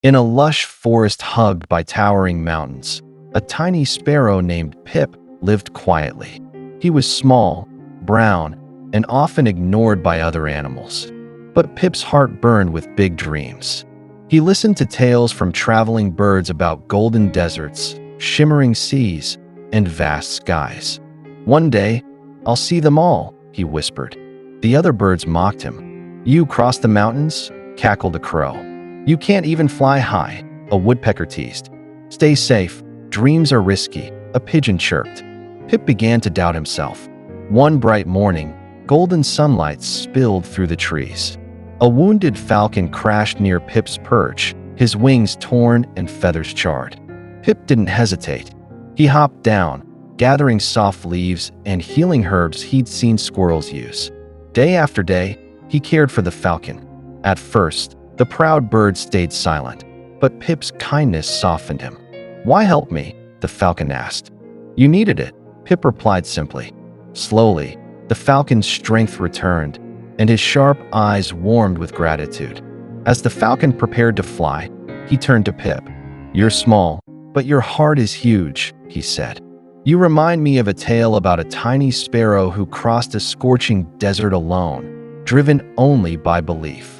In a lush forest hugged by towering mountains, a tiny sparrow named Pip lived quietly. He was small, brown, and often ignored by other animals. But Pip's heart burned with big dreams. He listened to tales from traveling birds about golden deserts, shimmering seas, and vast skies. "One day, I'll see them all," he whispered. The other birds mocked him. "You cross the mountains?" cackled a crow. "You can't even fly high," a woodpecker teased. "Stay safe, dreams are risky," a pigeon chirped. Pip began to doubt himself. One bright morning, golden sunlight spilled through the trees. A wounded falcon crashed near Pip's perch, his wings torn and feathers charred. Pip didn't hesitate. He hopped down, gathering soft leaves and healing herbs he'd seen squirrels use. Day after day, he cared for the falcon. At first, the proud bird stayed silent, but Pip's kindness softened him. "Why help me?" the falcon asked. "You needed it," Pip replied simply. Slowly, the falcon's strength returned, and his sharp eyes warmed with gratitude. As the falcon prepared to fly, he turned to Pip. "You're small, but your heart is huge," he said. "You remind me of a tale about a tiny sparrow who crossed a scorching desert alone, driven only by belief."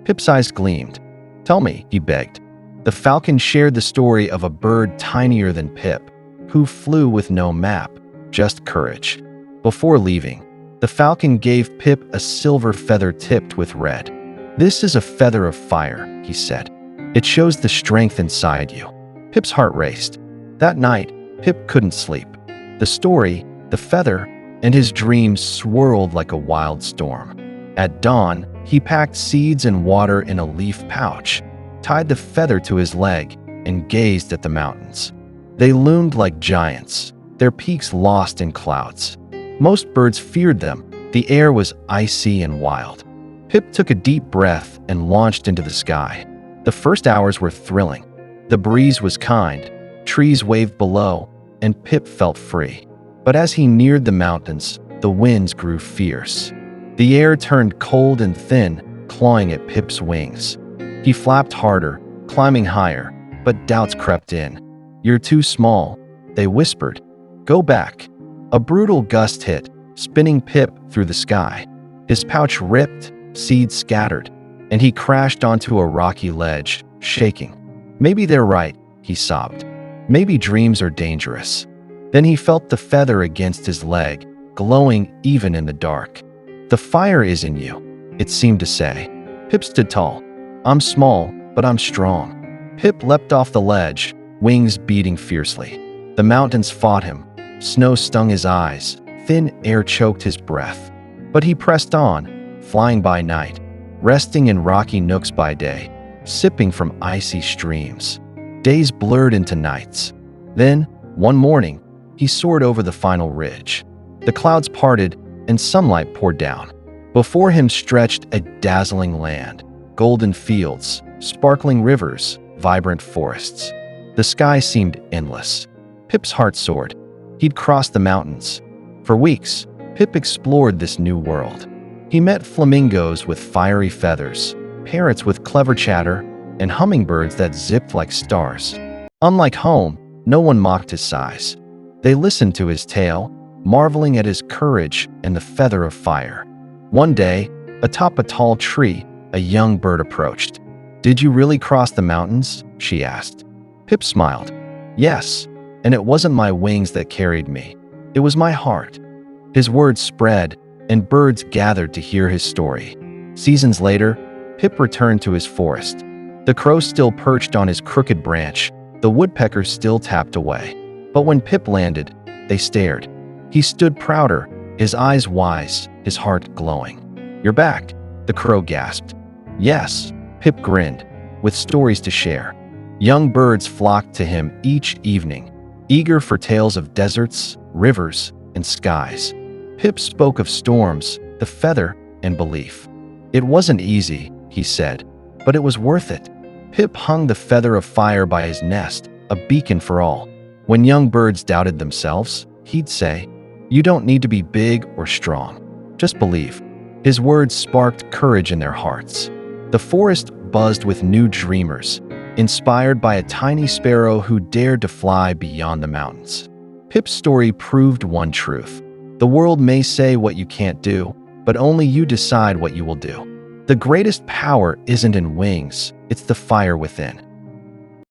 Pip's eyes gleamed. "Tell me," he begged. The falcon shared the story of a bird tinier than Pip, who flew with no map, just courage. Before leaving, the falcon gave Pip a silver feather tipped with red. "This is a feather of fire," he said. "It shows the strength inside you." Pip's heart raced. That night, Pip couldn't sleep. The story, the feather, and his dreams swirled like a wild storm. At dawn, he packed seeds and water in a leaf pouch, tied the feather to his leg, and gazed at the mountains. They loomed like giants, their peaks lost in clouds. Most birds feared them. The air was icy and wild. Pip took a deep breath and launched into the sky. The first hours were thrilling. The breeze was kind, trees waved below, and Pip felt free. But as he neared the mountains, the winds grew fierce. The air turned cold and thin, clawing at Pip's wings. He flapped harder, climbing higher, but doubts crept in. "You're too small," they whispered. "Go back." A brutal gust hit, spinning Pip through the sky. His pouch ripped, seeds scattered, and he crashed onto a rocky ledge, shaking. "Maybe they're right," he sobbed. "Maybe dreams are dangerous." Then he felt the feather against his leg, glowing even in the dark. "The fire is in you," it seemed to say. Pip stood tall. "I'm small, but I'm strong." Pip leapt off the ledge, wings beating fiercely. The mountains fought him. Snow stung his eyes, thin air choked his breath. But he pressed on, flying by night, resting in rocky nooks by day, sipping from icy streams. Days blurred into nights. Then, one morning, he soared over the final ridge. The clouds parted, and sunlight poured down. Before him stretched a dazzling land, golden fields, sparkling rivers, vibrant forests. The sky seemed endless. Pip's heart soared. He'd crossed the mountains. For weeks, Pip explored this new world. He met flamingos with fiery feathers, parrots with clever chatter, and hummingbirds that zipped like stars. Unlike home, no one mocked his size. They listened to his tale, marveling at his courage and the feather of fire. One day, atop a tall tree, a young bird approached. "Did you really cross the mountains?" she asked. Pip smiled. "Yes, and it wasn't my wings that carried me. It was my heart." His words spread, and birds gathered to hear his story. Seasons later, Pip returned to his forest. The crow still perched on his crooked branch, the woodpecker still tapped away. But when Pip landed, they stared. He stood prouder, his eyes wise, his heart glowing. "You're back," the crow gasped. "Yes," Pip grinned, with stories to share. Young birds flocked to him each evening, eager for tales of deserts, rivers, and skies. Pip spoke of storms, the feather, and belief. "It wasn't easy," he said, "but it was worth it." Pip hung the feather of fire by his nest, a beacon for all. When young birds doubted themselves, he'd say, "You don't need to be big or strong. Just believe." His words sparked courage in their hearts. The forest buzzed with new dreamers, inspired by a tiny sparrow who dared to fly beyond the mountains. Pip's story proved one truth. The world may say what you can't do, but only you decide what you will do. The greatest power isn't in wings, it's the fire within.